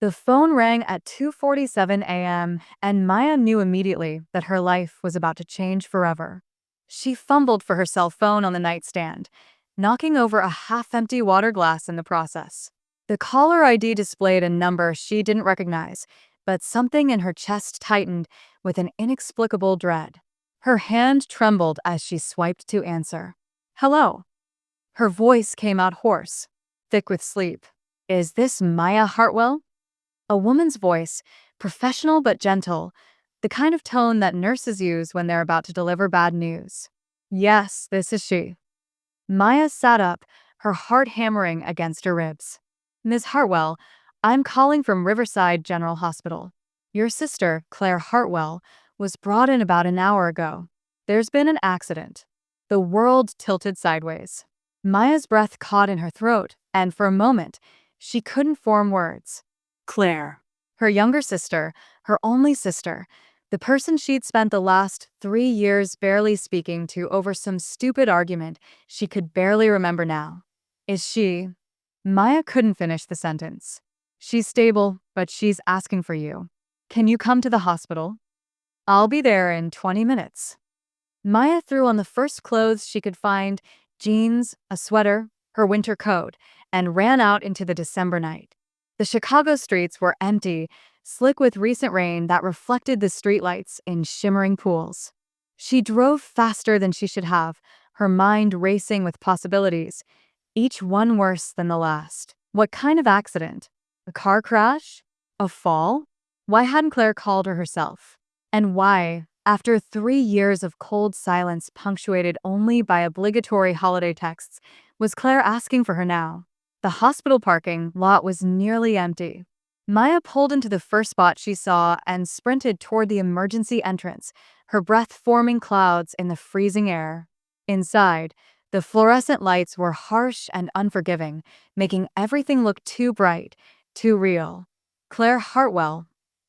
The phone rang at 2:47 a.m., and Maya knew immediately that her life was about to change forever. She fumbled for her cell phone on the nightstand, knocking over a half-empty water glass in the process. The caller ID displayed a number she didn't recognize, but something in her chest tightened with an inexplicable dread. Her hand trembled as she swiped to answer. "Hello." Her voice came out hoarse, thick with sleep. "Is this Maya Hartwell?" A woman's voice, professional but gentle, the kind of tone that nurses use when they're about to deliver bad news. "Yes, this is she." Maya sat up, her heart hammering against her ribs. "Ms. Hartwell, I'm calling from Riverside General Hospital. Your sister, Claire Hartwell, was brought in about an hour ago. There's been an accident." The world tilted sideways. Maya's breath caught in her throat, and for a moment, she couldn't form words. Claire. Her younger sister, her only sister, the person she'd spent the last 3 years barely speaking to over some stupid argument she could barely remember now. "Is she?" Maya couldn't finish the sentence. "She's stable, but she's asking for you. Can you come to the hospital?" "I'll be there in 20 minutes." Maya threw on the first clothes she could find, jeans, a sweater, her winter coat, and ran out into the December night. The Chicago streets were empty, slick with recent rain that reflected the streetlights in shimmering pools. She drove faster than she should have, her mind racing with possibilities, each one worse than the last. What kind of accident? A car crash? A fall? Why hadn't Claire called her herself? And why, after 3 years of cold silence punctuated only by obligatory holiday texts, was Claire asking for her now? The hospital parking lot was nearly empty. Maya pulled into the first spot she saw and sprinted toward the emergency entrance, her breath forming clouds in the freezing air. Inside, the fluorescent lights were harsh and unforgiving, making everything look too bright, too real. Claire Hartwell.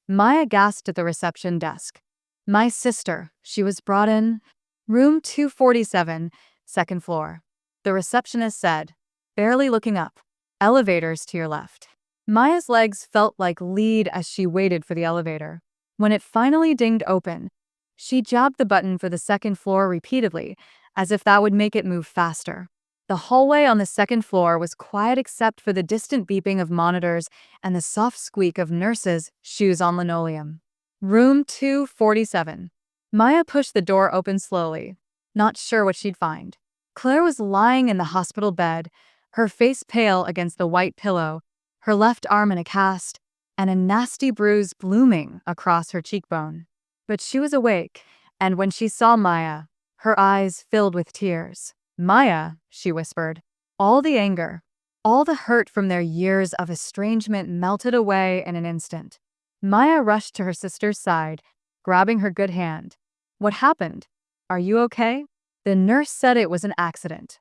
Maya gasped at the reception desk. "My sister, she was brought in. Room 247, second floor." The receptionist said, barely looking up. "Elevators to your left." Maya's legs felt like lead as she waited for the elevator. When it finally dinged open, she jabbed the button for the second floor repeatedly, as if that would make it move faster. The hallway on the second floor was quiet except for the distant beeping of monitors and the soft squeak of nurses' shoes on linoleum. Room 247. Maya pushed the door open slowly, not sure what she'd find. Claire was lying in the hospital bed, her face pale against the white pillow, her left arm in a cast, and a nasty bruise blooming across her cheekbone. But she was awake, and when she saw Maya, her eyes filled with tears. "Maya," she whispered. All the anger, all the hurt from their years of estrangement melted away in an instant. Maya rushed to her sister's side, grabbing her good hand. "What happened? Are you okay?" The nurse said it was an accident.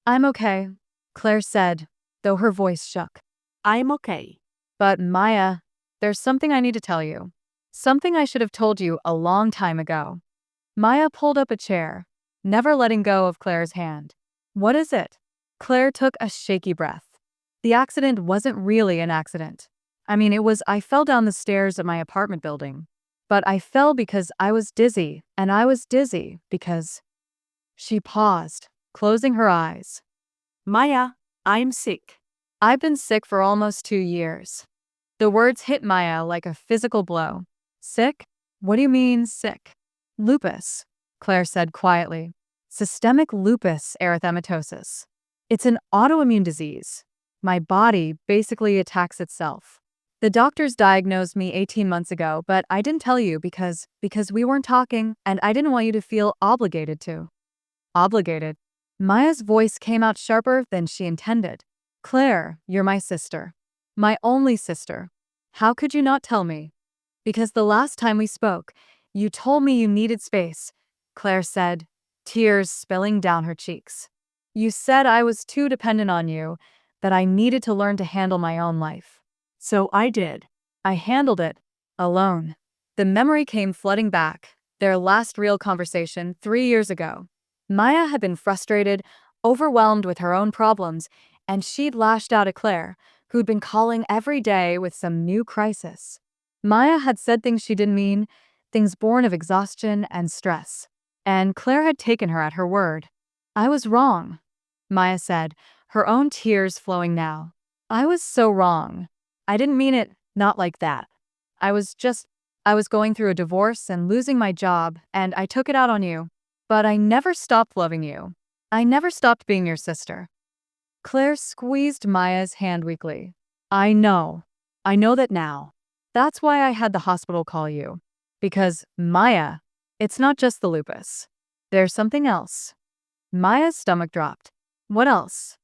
"I'm okay," Claire said, though her voice shook. I'm okay. "But Maya, there's something I need to tell you. Something I should have told you a long time ago." Maya pulled up a chair, never letting go of Claire's hand. "What is it?" Claire took a shaky breath. "The accident wasn't really an accident. I fell down the stairs at my apartment building. But I fell because I was dizzy, and I was dizzy because—" She paused, closing her eyes. Maya, I'm sick. "I've been sick for almost 2 years." The words hit Maya like a physical blow. "Sick? What do you mean, sick?" "Lupus," Claire said quietly. "Systemic lupus erythematosus. It's an autoimmune disease. My body basically attacks itself. The doctors diagnosed me 18 months ago, but I didn't tell you because we weren't talking, and I didn't want you to feel obligated to." "Obligated?" Maya's voice came out sharper than she intended. "Claire, you're my sister. My only sister. How could you not tell me?" "Because the last time we spoke, you told me you needed space," Claire said, tears spilling down her cheeks. "You said I was too dependent on you, that I needed to learn to handle my own life." So I did. "I handled it. Alone." The memory came flooding back, their last real conversation 3 years ago. Maya had been frustrated, overwhelmed with her own problems, and she'd lashed out at Claire, who'd been calling every day with some new crisis. Maya had said things she didn't mean, things born of exhaustion and stress. And Claire had taken her at her word. "I was wrong," Maya said, her own tears flowing now. "I was so wrong. I didn't mean it, not like that. I was just, I was going through a divorce and losing my job, and I took it out on you. But I never stopped loving you. I never stopped being your sister." Claire squeezed Maya's hand weakly. "I know. I know that now. That's why I had the hospital call you. Because, Maya, it's not just the lupus. There's something else." Maya's stomach dropped. "What else?"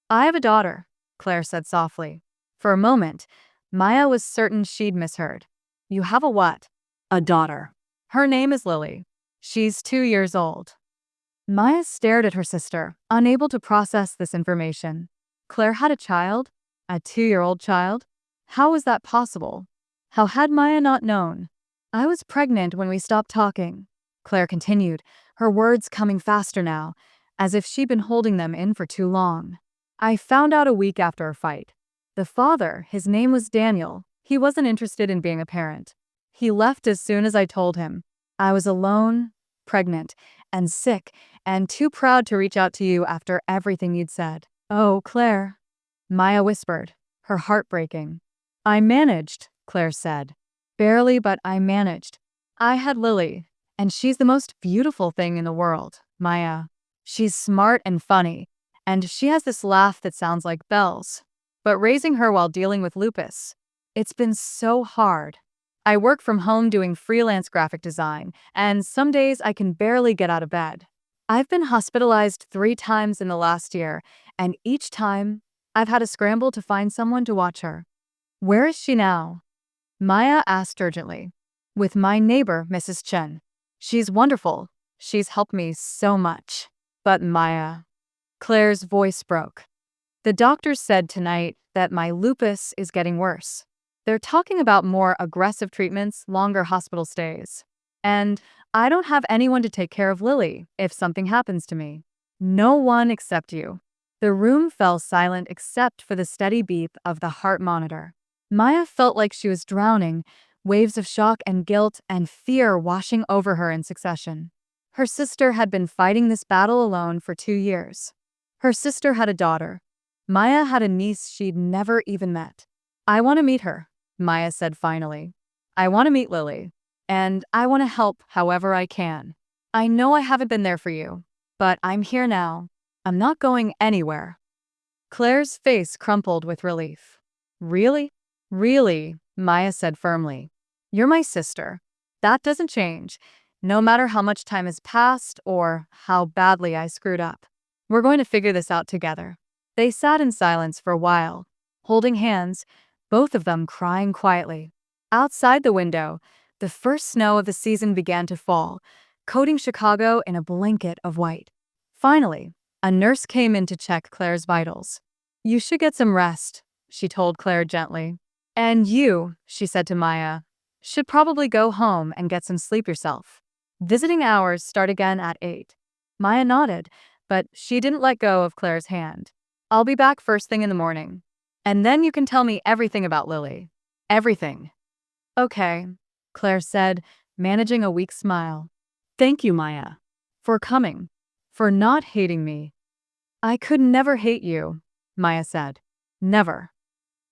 "I have a daughter," Claire said softly. For a moment, Maya was certain she'd misheard. "You have a what?" A daughter. "Her name is Lily. She's 2 years old." Maya stared at her sister, unable to process this information. Claire had a child? A 2-year-old child? How was that possible? How had Maya not known? "I was pregnant when we stopped talking," Claire continued, her words coming faster now, as if she'd been holding them in for too long. "I found out a week after our fight. The father, his name was Daniel, he wasn't interested in being a parent. He left as soon as I told him. I was alone, pregnant, and sick, and too proud to reach out to you after everything you'd said." "Oh, Claire," Maya whispered, her heart breaking. "I managed," Claire said. "Barely, but I managed. I had Lily, and she's the most beautiful thing in the world, Maya. She's smart and funny, and she has this laugh that sounds like bells. But raising her while dealing with lupus, it's been so hard. I work from home doing freelance graphic design, and some days I can barely get out of bed. I've been hospitalized 3 times in the last year, and each time, I've had to scramble to find someone to watch her." "Where is she now?" Maya asked urgently. "With my neighbor, Mrs. Chen. She's wonderful. She's helped me so much." "But Maya..." Claire's voice broke. "The doctors said tonight that my lupus is getting worse. They're talking about more aggressive treatments, longer hospital stays. And I don't have anyone to take care of Lily if something happens to me. No one except you." The room fell silent except for the steady beep of the heart monitor. Maya felt like she was drowning, waves of shock and guilt and fear washing over her in succession. Her sister had been fighting this battle alone for 2 years. Her sister had a daughter. Maya had a niece she'd never even met. "I want to meet her," Maya said finally. "I want to meet Lily. And I want to help however I can. I know I haven't been there for you, but I'm here now. I'm not going anywhere." Claire's face crumpled with relief. "Really? Really," Maya said firmly. "You're my sister. That doesn't change, no matter how much time has passed or how badly I screwed up. We're going to figure this out together." They sat in silence for a while, holding hands, both of them crying quietly. Outside the window, the first snow of the season began to fall, coating Chicago in a blanket of white. Finally, a nurse came in to check Claire's vitals. "You should get some rest," she told Claire gently. "And you," she said to Maya, "should probably go home and get some sleep yourself. Visiting hours start again at 8. Maya nodded, but she didn't let go of Claire's hand. "I'll be back first thing in the morning. And then you can tell me everything about Lily. Everything." "Okay," Claire said, managing a weak smile. Thank you, Maya. "For coming. For not hating me." "I could never hate you," Maya said. "Never."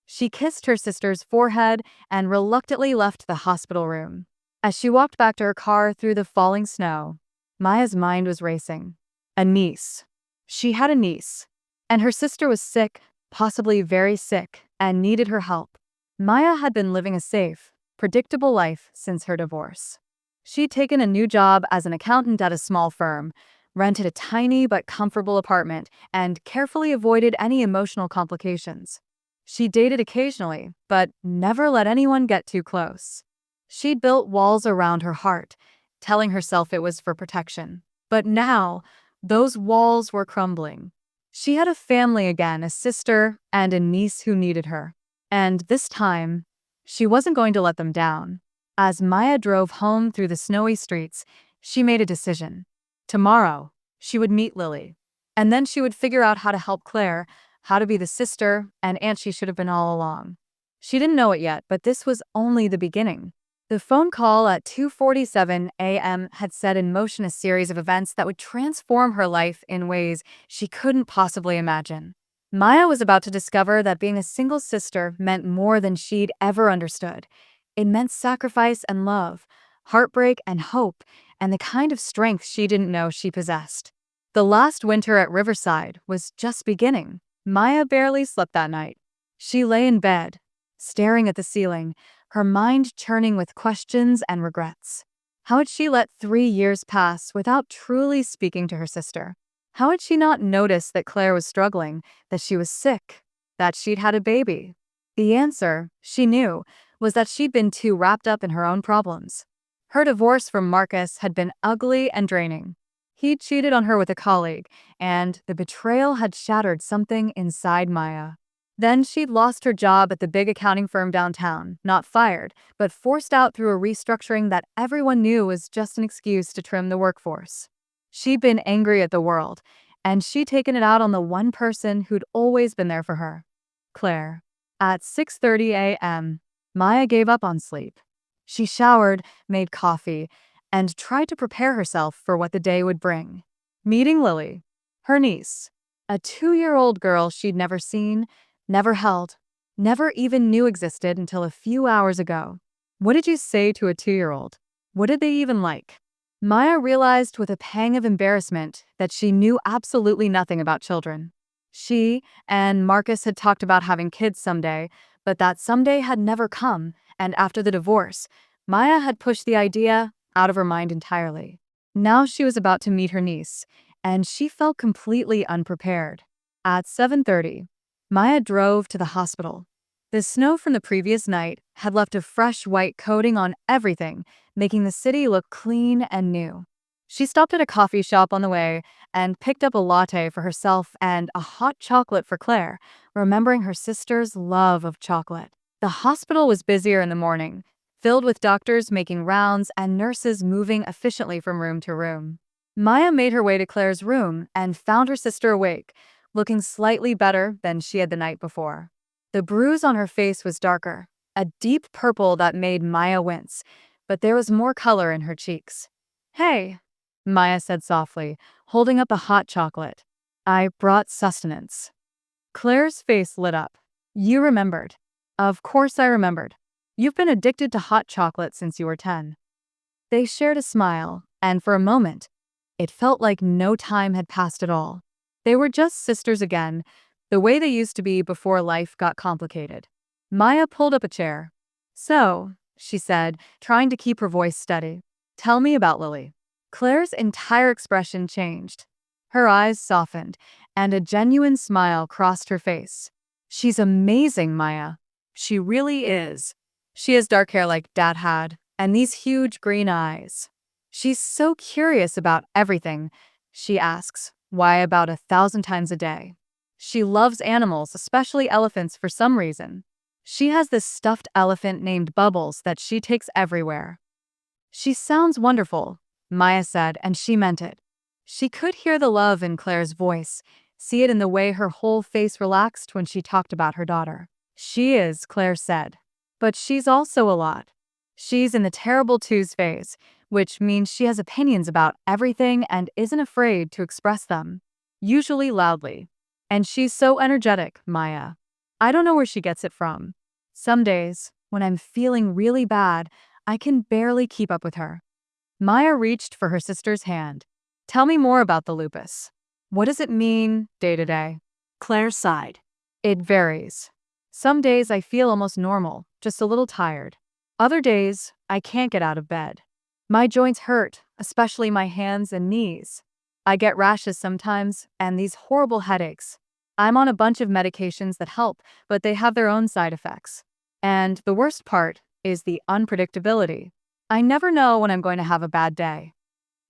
She kissed her sister's forehead and reluctantly left the hospital room. As she walked back to her car through the falling snow, Maya's mind was racing. A niece. She had a niece. And her sister was sick, possibly very sick, and needed her help. Maya had been living a safe, predictable life since her divorce. She'd taken a new job as an accountant at a small firm, rented a tiny but comfortable apartment, and carefully avoided any emotional complications. She dated occasionally, but never let anyone get too close. She'd built walls around her heart, telling herself it was for protection. But now, those walls were crumbling. She had a family again, a sister and a niece who needed her. And this time, she wasn't going to let them down. As Maya drove home through the snowy streets, she made a decision. Tomorrow, she would meet Lily. And then she would figure out how to help Claire, how to be the sister and aunt she should have been all along. She didn't know it yet, but this was only the beginning. The phone call at 2:47 a.m. had set in motion a series of events that would transform her life in ways she couldn't possibly imagine. Maya was about to discover that being a single sister meant more than she'd ever understood. It meant sacrifice and love, heartbreak and hope, and the kind of strength she didn't know she possessed. The last winter at Riverside was just beginning. Maya barely slept that night. She lay in bed, staring at the ceiling, her mind churning with questions and regrets. How had she let 3 years pass without truly speaking to her sister? How had she not noticed that Claire was struggling, that she was sick, that she'd had a baby? The answer, she knew, was that she'd been too wrapped up in her own problems. Her divorce from Marcus had been ugly and draining. He'd cheated on her with a colleague, and the betrayal had shattered something inside Maya. Then she'd lost her job at the big accounting firm downtown, not fired, but forced out through a restructuring that everyone knew was just an excuse to trim the workforce. She'd been angry at the world, and she'd taken it out on the one person who'd always been there for her, Claire. At 6:30 a.m., Maya gave up on sleep. She showered, made coffee, and tried to prepare herself for what the day would bring. Meeting Lily, her niece, a 2-year-old girl she'd never seen, never held, never even knew existed until a few hours ago. What did you say to a 2-year-old? What did they even like? Maya realized with a pang of embarrassment that she knew absolutely nothing about children. She and Marcus had talked about having kids someday, but that someday had never come, and after the divorce, Maya had pushed the idea out of her mind entirely. Now she was about to meet her niece, and she felt completely unprepared. At 7:30, Maya drove to the hospital. The snow from the previous night had left a fresh white coating on everything, making the city look clean and new. She stopped at a coffee shop on the way and picked up a latte for herself and a hot chocolate for Claire, remembering her sister's love of chocolate. The hospital was busier in the morning, filled with doctors making rounds and nurses moving efficiently from room to room. Maya made her way to Claire's room and found her sister awake, looking slightly better than she had the night before. The bruise on her face was darker, a deep purple that made Maya wince, but there was more color in her cheeks. "Hey," Maya said softly, holding up a hot chocolate. "I brought sustenance." Claire's face lit up. "You remembered." "Of course I remembered. You've been addicted to hot chocolate since you were 10. They shared a smile, and for a moment, it felt like no time had passed at all. They were just sisters again, the way they used to be before life got complicated. Maya pulled up a chair. "So," she said, trying to keep her voice steady, "tell me about Lily." Claire's entire expression changed. Her eyes softened, and a genuine smile crossed her face. "She's amazing, Maya. She really is. She has dark hair like Dad had, and these huge green eyes. She's so curious about everything. She asks, why about 1,000 times a day. She loves animals, especially elephants for some reason. She has this stuffed elephant named Bubbles that she takes everywhere." "She sounds wonderful," Maya said, and she meant it. She could hear the love in Claire's voice, see it in the way her whole face relaxed when she talked about her daughter. "She is," Claire said. "But she's also a lot. She's in the terrible twos phase, which means she has opinions about everything and isn't afraid to express them, usually loudly. And she's so energetic, Maya. I don't know where she gets it from. Some days, when I'm feeling really bad, I can barely keep up with her." Maya reached for her sister's hand. "Tell me more about the lupus. What does it mean day to day?" Claire sighed. "It varies. Some days I feel almost normal, just a little tired. Other days, I can't get out of bed. My joints hurt, especially my hands and knees. I get rashes sometimes, and these horrible headaches. I'm on a bunch of medications that help, but they have their own side effects. And the worst part is the unpredictability. I never know when I'm going to have a bad day."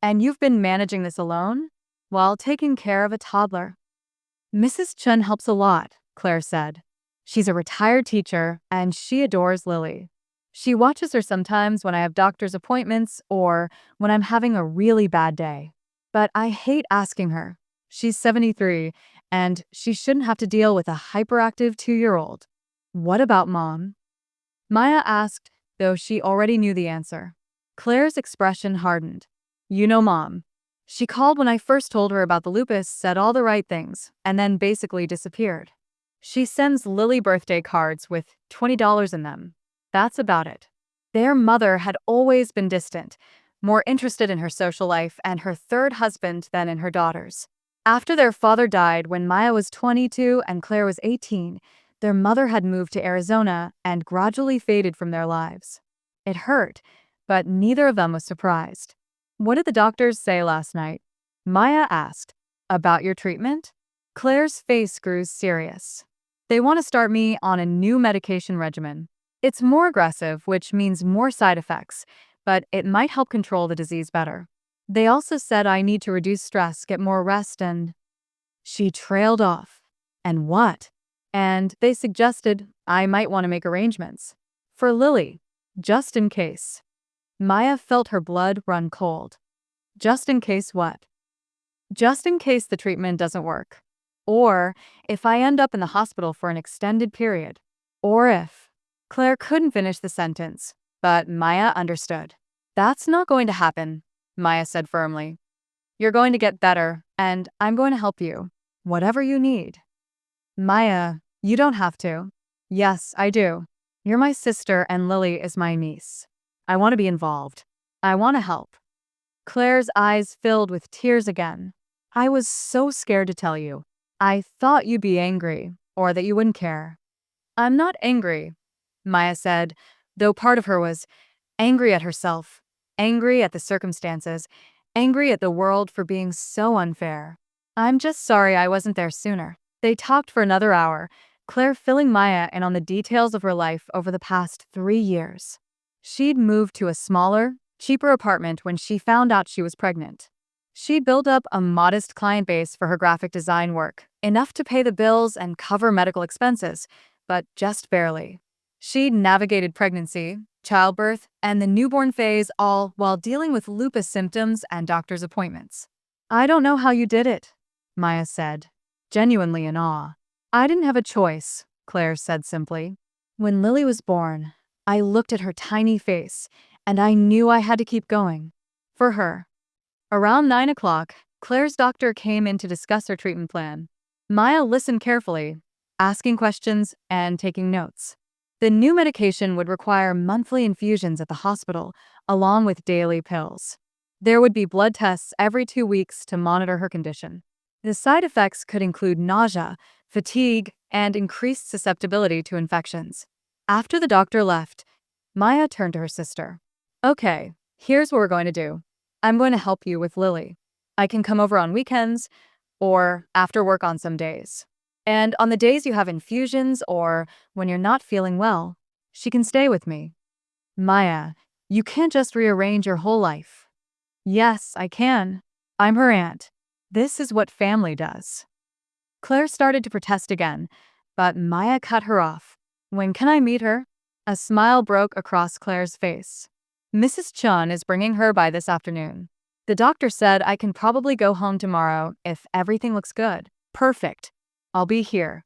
"And you've been managing this alone?" "While taking care of a toddler." "Mrs. Chun helps a lot," Claire said. "She's a retired teacher, and she adores Lily. She watches her sometimes when I have doctor's appointments or when I'm having a really bad day. But I hate asking her. She's 73, and she shouldn't have to deal with a hyperactive 2-year-old. What about Mom? Maya asked, though she already knew the answer. Claire's expression hardened. You know Mom. She called when I first told her about the lupus, said all the right things, and then basically disappeared. She sends Lily birthday cards with $20 in them. That's about it. Their mother had always been distant, more interested in her social life and her third husband than in her daughters. After their father died when Maya was 22 and Claire was 18, their mother had moved to Arizona and gradually faded from their lives. It hurt, but neither of them was surprised. What did the doctors say last night? Maya asked. About your treatment? Claire's face grew serious. They want to start me on a new medication regimen. It's more aggressive, which means more side effects, but it might help control the disease better. They also said I need to reduce stress, get more rest, and… She trailed off. And what? And they suggested I might want to make arrangements. For Lily, just in case. Maya felt her blood run cold. Just in case what? Just in case the treatment doesn't work. Or if I end up in the hospital for an extended period. Or if… Claire couldn't finish the sentence, but Maya understood. That's not going to happen, Maya said firmly. You're going to get better, and I'm going to help you. Whatever you need. Maya, you don't have to. Yes, I do. You're my sister and Lily is my niece. I want to be involved. I want to help. Claire's eyes filled with tears again. I was so scared to tell you. I thought you'd be angry, or that you wouldn't care. I'm not angry, Maya said, though part of her was angry at herself, angry at the circumstances, angry at the world for being so unfair. I'm just sorry I wasn't there sooner. They talked for another hour, Claire filling Maya in on the details of her life over the past 3 years. She'd moved to a smaller, cheaper apartment when she found out she was pregnant. She'd built up a modest client base for her graphic design work, enough to pay the bills and cover medical expenses, but just barely. She'd navigated pregnancy, childbirth, and the newborn phase, all while dealing with lupus symptoms and doctor's appointments. I don't know how you did it, Maya said, genuinely in awe. I didn't have a choice, Claire said simply. When Lily was born, I looked at her tiny face, and I knew I had to keep going. For her. Around 9 o'clock, Claire's doctor came in to discuss her treatment plan. Maya listened carefully, asking questions and taking notes. The new medication would require monthly infusions at the hospital, along with daily pills. There would be blood tests every 2 weeks to monitor her condition. The side effects could include nausea, fatigue, and increased susceptibility to infections. After the doctor left, Maya turned to her sister. Okay, here's what we're going to do. I'm going to help you with Lily. I can come over on weekends or after work on some days. And on the days you have infusions or when you're not feeling well, she can stay with me. Maya, you can't just rearrange your whole life. Yes, I can. I'm her aunt. This is what family does. Claire started to protest again, but Maya cut her off. When can I meet her? A smile broke across Claire's face. Mrs. Chun is bringing her by this afternoon. The doctor said I can probably go home tomorrow if everything looks good. Perfect. I'll be here.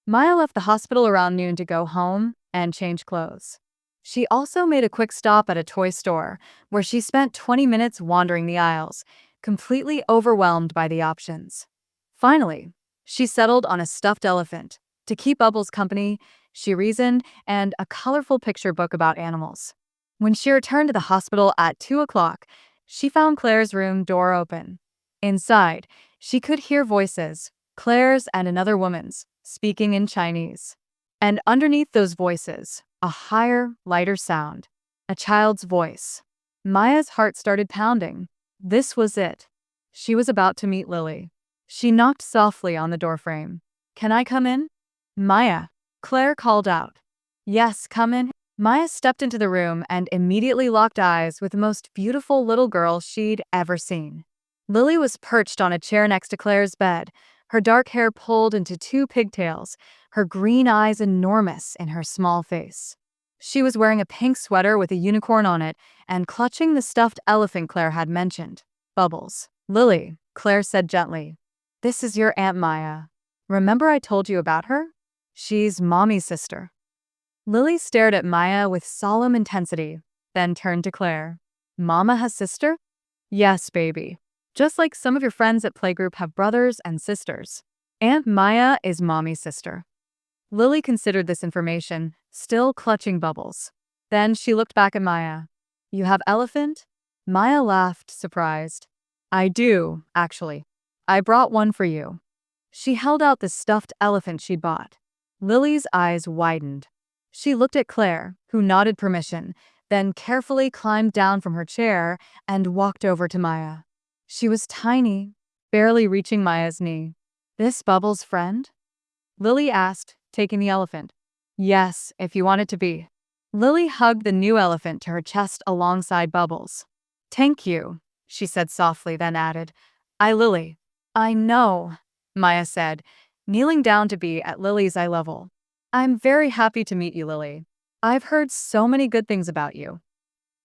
Maya left the hospital around noon to go home and change clothes. She also made a quick stop at a toy store, where she spent 20 minutes wandering the aisles, completely overwhelmed by the options. Finally, she settled on a stuffed elephant. To keep Bubbles company, she reasoned, and a colorful picture book about animals. When she returned to the hospital at 2 o'clock, she found Claire's room door open. Inside, she could hear voices, Claire's and another woman's, speaking in Chinese. And underneath those voices, a higher, lighter sound, a child's voice. Maya's heart started pounding. This was it. She was about to meet Lily. She knocked softly on the doorframe. Can I come in? Maya, Claire called out. Yes, come in. Maya stepped into the room and immediately locked eyes with the most beautiful little girl she'd ever seen. Lily was perched on a chair next to Claire's bed, her dark hair pulled into 2 pigtails, her green eyes enormous in her small face. She was wearing a pink sweater with a unicorn on it and clutching the stuffed elephant Claire had mentioned, Bubbles. Lily, Claire said gently. This is your Aunt Maya. Remember I told you about her? She's Mommy's sister. Lily stared at Maya with solemn intensity, then turned to Claire. Mama has sister? Yes, baby. Just like some of your friends at playgroup have brothers and sisters. Aunt Maya is Mommy's sister. Lily considered this information, still clutching bubbles. Then she looked back at Maya. You have elephant? Maya laughed, surprised. I do, actually. I brought one for you. She held out the stuffed elephant she'd bought. Lily's eyes widened. She looked at Claire, who nodded permission, then carefully climbed down from her chair and walked over to Maya. She was tiny, barely reaching Maya's knee. This Bubbles' friend? Lily asked, taking the elephant. Yes, if you want it to be. Lily hugged the new elephant to her chest alongside Bubbles. Thank you, she said softly, then added, Lily. I know, Maya said, kneeling down to be at Lily's eye level. I'm very happy to meet you, Lily. I've heard so many good things about you.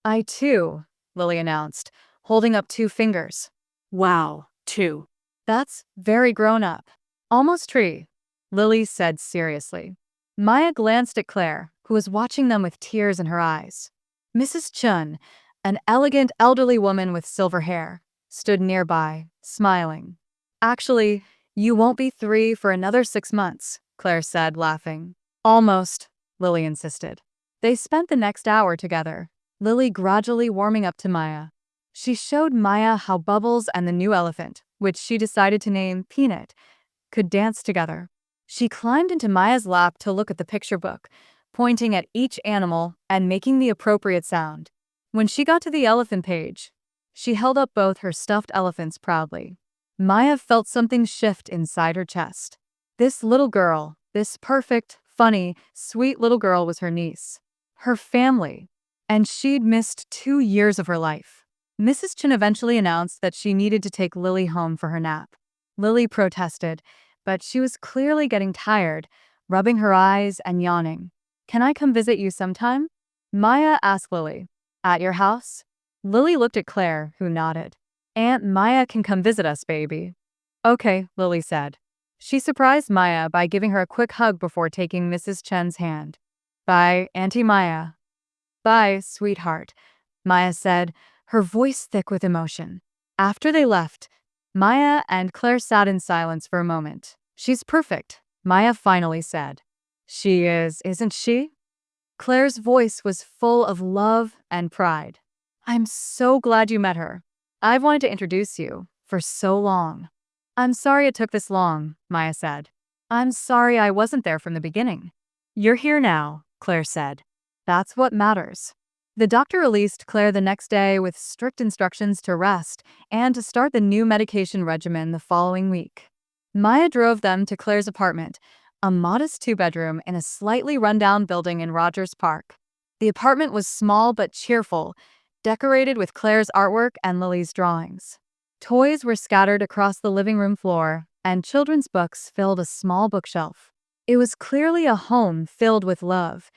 I too, Lily announced, holding up 2 fingers. Wow, 2. That's very grown up. Almost tree, Lily said seriously. Maya glanced at Claire, who was watching them with tears in her eyes. Mrs. Chun, an elegant elderly woman with silver hair, stood nearby, smiling. Actually, you won't be 3 for another 6 months, Claire said, laughing. Almost, Lily insisted. They spent the next hour together, Lily gradually warming up to Maya. She showed Maya how Bubbles and the new elephant, which she decided to name Peanut, could dance together. She climbed into Maya's lap to look at the picture book, pointing at each animal and making the appropriate sound. When she got to the elephant page, she held up both her stuffed elephants proudly. Maya felt something shift inside her chest. This little girl, this perfect, funny, sweet little girl was her niece. Her family. And she'd missed 2 years of her life. Mrs. Chin eventually announced that she needed to take Lily home for her nap. Lily protested, but she was clearly getting tired, rubbing her eyes and yawning. Can I come visit you sometime? Maya asked Lily. At your house? Lily looked at Claire, who nodded. Aunt Maya can come visit us, baby. Okay, Lily said. She surprised Maya by giving her a quick hug before taking Mrs. Chen's hand. Bye, Auntie Maya. Bye, sweetheart, Maya said, her voice thick with emotion. After they left, Maya and Claire sat in silence for a moment. She's perfect, Maya finally said. She is, isn't she? Claire's voice was full of love and pride. I'm so glad you met her. I've wanted to introduce you for so long. I'm sorry it took this long, Maya said. I'm sorry I wasn't there from the beginning. You're here now, Claire said. That's what matters. The doctor released Claire the next day with strict instructions to rest and to start the new medication regimen the following week. Maya drove them to Claire's apartment, a modest 2-bedroom in a slightly rundown building in Rogers Park. The apartment was small but cheerful, decorated with Claire's artwork and Lily's drawings. Toys were scattered across the living room floor, and children's books filled a small bookshelf. It was clearly a home filled with love,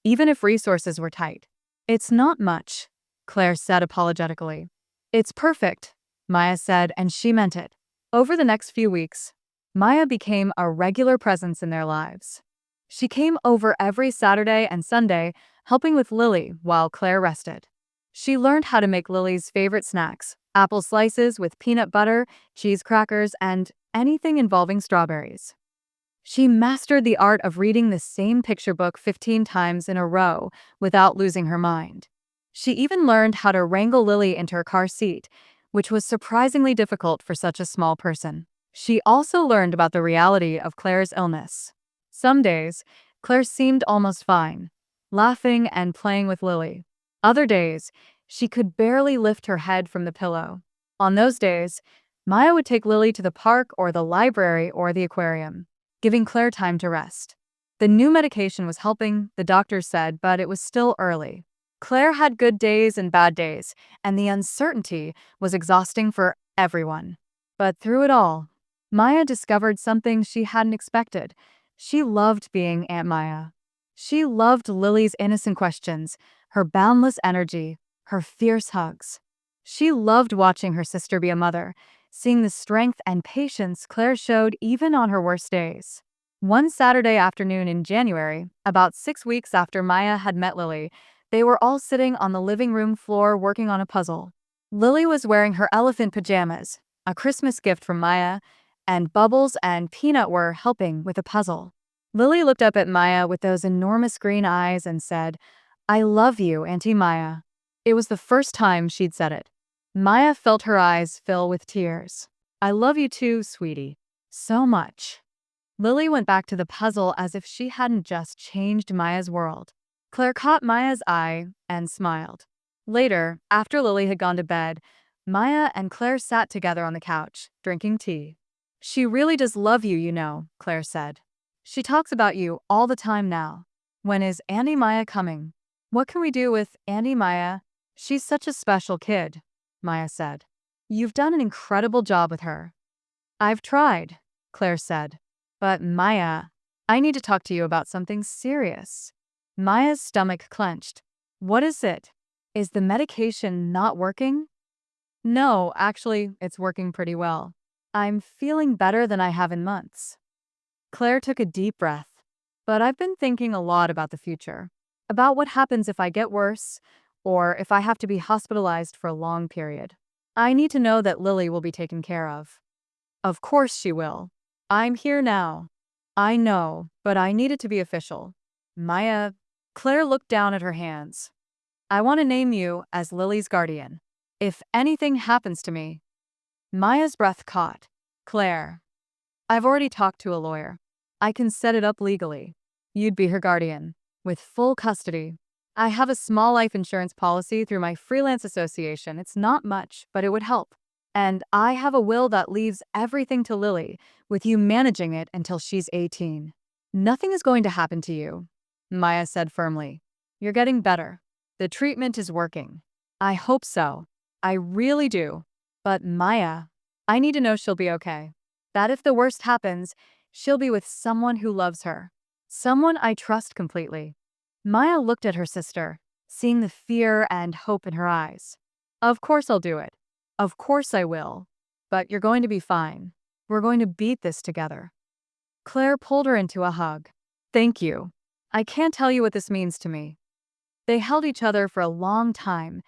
even if resources were tight. It's not much, Claire said apologetically. It's perfect, Maya said, and she meant it. Over the next few weeks, Maya became a regular presence in their lives. She came over every Saturday and Sunday, helping with Lily while Claire rested. She learned how to make Lily's favorite snacks, apple slices with peanut butter, cheese crackers, and anything involving strawberries. She mastered the art of reading the same picture book 15 times in a row without losing her mind. She even learned how to wrangle Lily into her car seat, which was surprisingly difficult for such a small person. She also learned about the reality of Claire's illness. Some days, Claire seemed almost fine, laughing and playing with Lily. Other days, she could barely lift her head from the pillow. On those days, Maya would take Lily to the park or the library or the aquarium, giving Claire time to rest. The new medication was helping, the doctors said, but it was still early. Claire had good days and bad days, and the uncertainty was exhausting for everyone. But through it all, Maya discovered something she hadn't expected. She loved being Aunt Maya. She loved Lily's innocent questions, her boundless energy, her fierce hugs. She loved watching her sister be a mother, seeing the strength and patience Claire showed even on her worst days. One Saturday afternoon in January, about 6 weeks after Maya had met Lily, they were all sitting on the living room floor working on a puzzle. Lily was wearing her elephant pajamas, a Christmas gift from Maya, and Bubbles and Peanut were helping with a puzzle. Lily looked up at Maya with those enormous green eyes and said, "I love you, Auntie Maya." It was the first time she'd said it. Maya felt her eyes fill with tears. "I love you too, sweetie. So much." Lily went back to the puzzle as if she hadn't just changed Maya's world. Claire caught Maya's eye and smiled. Later, after Lily had gone to bed, Maya and Claire sat together on the couch, drinking tea. "She really does love you, you know," Claire said. "She talks about you all the time now. When is Auntie Maya coming? What can we do with Auntie Maya? She's such a special kid," Maya said. "You've done an incredible job with her." "I've tried," Claire said. "But Maya, I need to talk to you about something serious." Maya's stomach clenched. "What is it? Is the medication not working?" "No, actually, it's working pretty well. I'm feeling better than I have in months." Claire took a deep breath. "But I've been thinking a lot about the future. About what happens if I get worse, or if I have to be hospitalized for a long period. I need to know that Lily will be taken care of." "Of course she will. I'm here now." "I know, but I need it to be official." Maya, Claire looked down at her hands. "I want to name you as Lily's guardian. If anything happens to me." Maya's breath caught. "Claire, I've already talked to a lawyer. I can set it up legally. You'd be her guardian, with full custody. I have a small life insurance policy through my freelance association. It's not much, but it would help. And I have a will that leaves everything to Lily, with you managing it until she's 18. Nothing is going to happen to you," Maya said firmly. "You're getting better. The treatment is working." "I hope so. I really do. But Maya, I need to know she'll be okay. That if the worst happens, she'll be with someone who loves her. Someone I trust completely." Maya looked at her sister, seeing the fear and hope in her eyes. "Of course I'll do it. Of course I will. But you're going to be fine. We're going to beat this together." Claire pulled her into a hug. "Thank you. I can't tell you what this means to me." They held each other for a long time,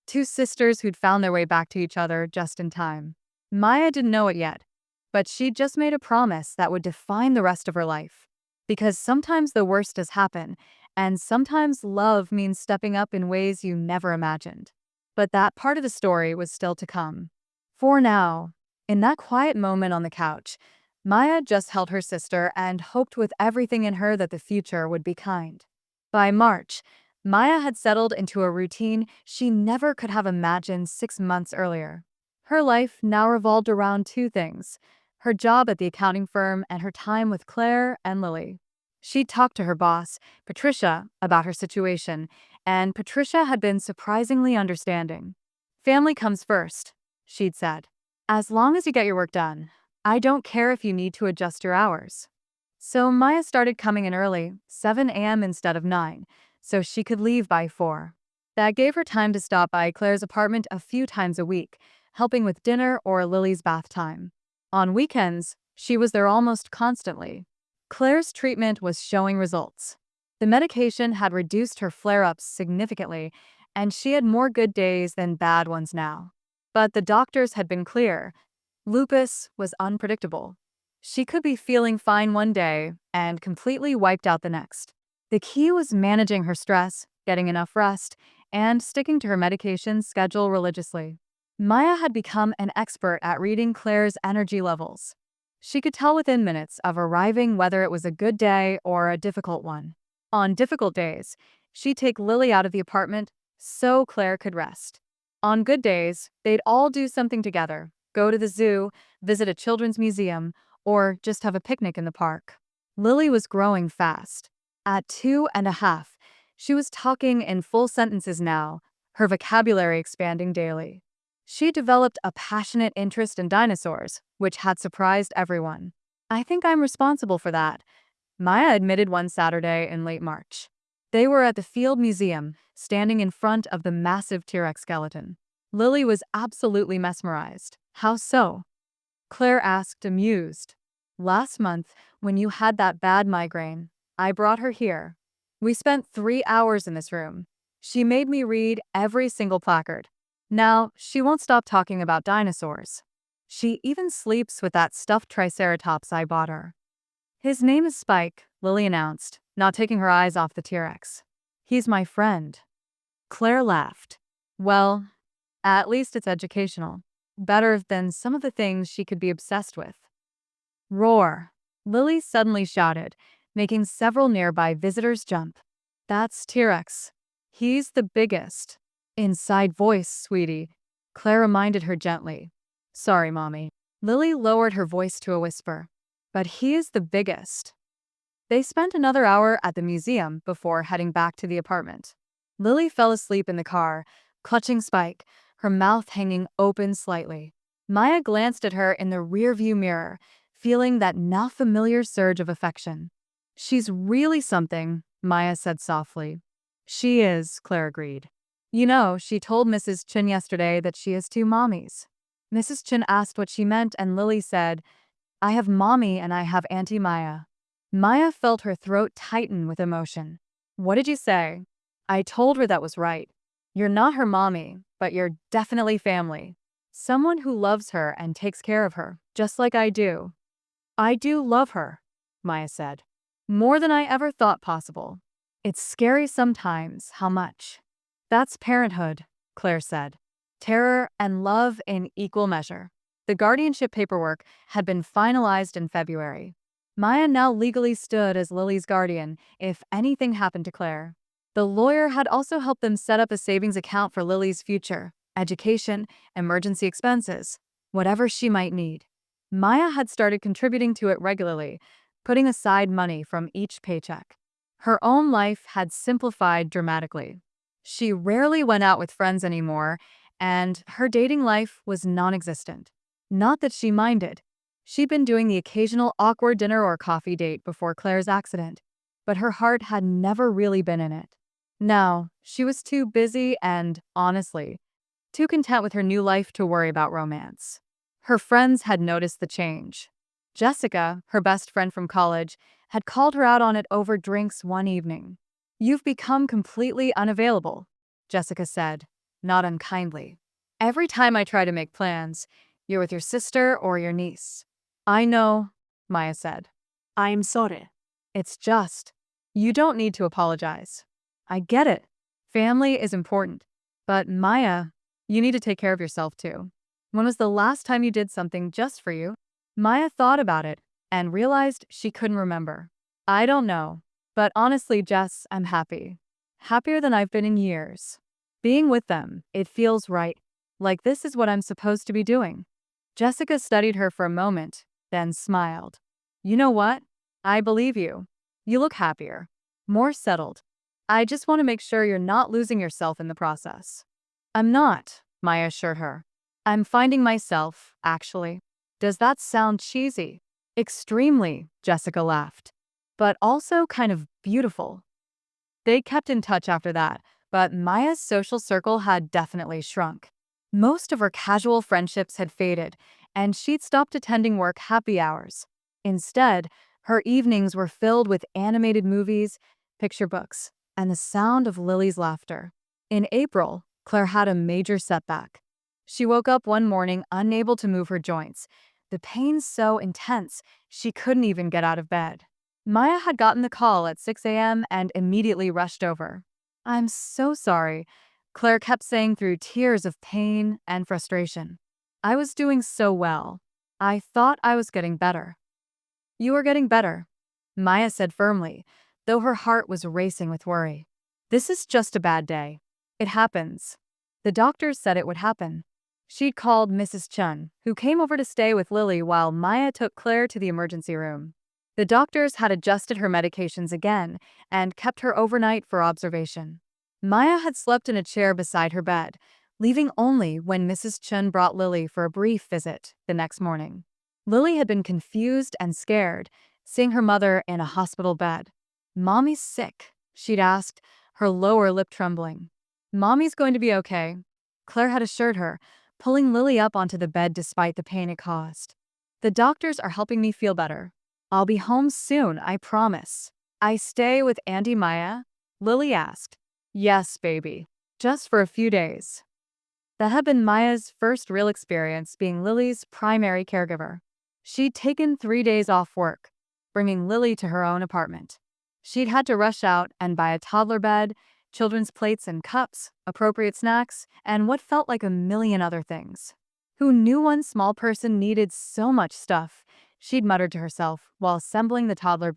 two sisters who'd found their way back to each other just in time. Maya didn't know it yet, but she'd just made a promise that would define the rest of her life. Because sometimes the worst does happen, and sometimes love means stepping up in ways you never imagined. But that part of the story was still to come. For now, in that quiet moment on the couch, Maya just held her sister and hoped with everything in her that the future would be kind. By March, Maya had settled into a routine she never could have imagined 6 months earlier. Her life now revolved around two things: her job at the accounting firm and her time with Claire and Lily. She talked to her boss, Patricia, about her situation, and Patricia had been surprisingly understanding. "Family comes first," she'd said. "As long as you get your work done, I don't care if you need to adjust your hours." So Maya started coming in early, 7 a.m. instead of 9, so she could leave by 4. That gave her time to stop by Claire's apartment a few times a week, helping with dinner or Lily's bath time. On weekends, she was there almost constantly. Claire's treatment was showing results. The medication had reduced her flare-ups significantly, and she had more good days than bad ones now. But the doctors had been clear. Lupus was unpredictable. She could be feeling fine one day and completely wiped out the next. The key was managing her stress, getting enough rest, and sticking to her medication schedule religiously. Maya had become an expert at reading Claire's energy levels. She could tell within minutes of arriving whether it was a good day or a difficult one. On difficult days, she'd take Lily out of the apartment so Claire could rest. On good days, they'd all do something together, go to the zoo, visit a children's museum, or just have a picnic in the park. Lily was growing fast. At 2.5, she was talking in full sentences now, her vocabulary expanding daily. She developed a passionate interest in dinosaurs, which had surprised everyone. "I think I'm responsible for that," Maya admitted one Saturday in late March. They were at the Field Museum, standing in front of the massive T-Rex skeleton. Lily was absolutely mesmerized. "How so?" Claire asked, amused. Last month, when you had that bad migraine, I brought her here. We spent 3 hours in this room. She made me read every single placard. Now, she won't stop talking about dinosaurs. She even sleeps with that stuffed triceratops I bought her. His name is Spike, Lily announced, not taking her eyes off the T-Rex. He's my friend. Claire laughed. Well, at least it's educational. Better than some of the things she could be obsessed with. Roar! Lily suddenly shouted, making several nearby visitors jump. That's T-Rex. He's the biggest. Inside voice, sweetie. Claire reminded her gently. Sorry, Mommy. Lily lowered her voice to a whisper. But he is the biggest. They spent another hour at the museum before heading back to the apartment. Lily fell asleep in the car, clutching Spike, her mouth hanging open slightly. Maya glanced at her in the rearview mirror, feeling that now familiar surge of affection. She's really something, Maya said softly. She is, Claire agreed. You know, she told Mrs. Chin yesterday that she has two mommies. Mrs. Chin asked what she meant and Lily said, I have Mommy and I have Auntie Maya. Maya felt her throat tighten with emotion. What did you say? I told her that was right. You're not her mommy, but you're definitely family. Someone who loves her and takes care of her, just like I do. I do love her, Maya said. More than I ever thought possible. It's scary sometimes how much. That's parenthood, Claire said. Terror and love in equal measure. The guardianship paperwork had been finalized in February. Maya now legally stood as Lily's guardian if anything happened to Claire. The lawyer had also helped them set up a savings account for Lily's future, education, emergency expenses, whatever she might need. Maya had started contributing to it regularly, putting aside money from each paycheck. Her own life had simplified dramatically. She rarely went out with friends anymore, and her dating life was non-existent. Not that she minded. She'd been doing the occasional awkward dinner or coffee date before Claire's accident, but her heart had never really been in it. No, she was too busy and, honestly, too content with her new life to worry about romance. Her friends had noticed the change. Jessica, her best friend from college, had called her out on it over drinks one evening. You've become completely unavailable, Jessica said, not unkindly. Every time I try to make plans, you're with your sister or your niece. I know, Maya said. I'm sorry. It's just, you don't need to apologize. I get it. Family is important. But Maya, you need to take care of yourself too. When was the last time you did something just for you? Maya thought about it and realized she couldn't remember. I don't know. But honestly, Jess, I'm happy. Happier than I've been in years. Being with them, it feels right. Like this is what I'm supposed to be doing. Jessica studied her for a moment, then smiled. You know what? I believe you. You look happier. More settled. I just want to make sure you're not losing yourself in the process. I'm not, Maya assured her. I'm finding myself, actually. Does that sound cheesy? Extremely, Jessica laughed. But also kind of beautiful. They kept in touch after that, but Maya's social circle had definitely shrunk. Most of her casual friendships had faded, and she'd stopped attending work happy hours. Instead, her evenings were filled with animated movies, picture books, and the sound of Lily's laughter. In April, Claire had a major setback. She woke up one morning unable to move her joints, the pain so intense she couldn't even get out of bed. Maya had gotten the call at 6 a.m. and immediately rushed over. I'm so sorry, Claire kept saying through tears of pain and frustration. I was doing so well. I thought I was getting better. You are getting better, Maya said firmly, though her heart was racing with worry. This is just a bad day. It happens. The doctors said it would happen. She'd called Mrs. Chun, who came over to stay with Lily while Maya took Claire to the emergency room. The doctors had adjusted her medications again and kept her overnight for observation. Maya had slept in a chair beside her bed, leaving only when Mrs. Chun brought Lily for a brief visit the next morning. Lily had been confused and scared, seeing her mother in a hospital bed. Mommy's sick, she'd asked, her lower lip trembling. Mommy's going to be okay, Claire had assured her, pulling Lily up onto the bed despite the pain it caused. The doctors are helping me feel better. I'll be home soon, I promise. I stay with Auntie Maya? Lily asked. Yes, baby. Just for a few days. That had been Maya's first real experience being Lily's primary caregiver. She'd taken 3 days off work, bringing Lily to her own apartment. She'd had to rush out and buy a toddler bed, children's plates and cups, appropriate snacks, and what felt like a million other things. Who knew one small person needed so much stuff? She'd muttered to herself while assembling the toddler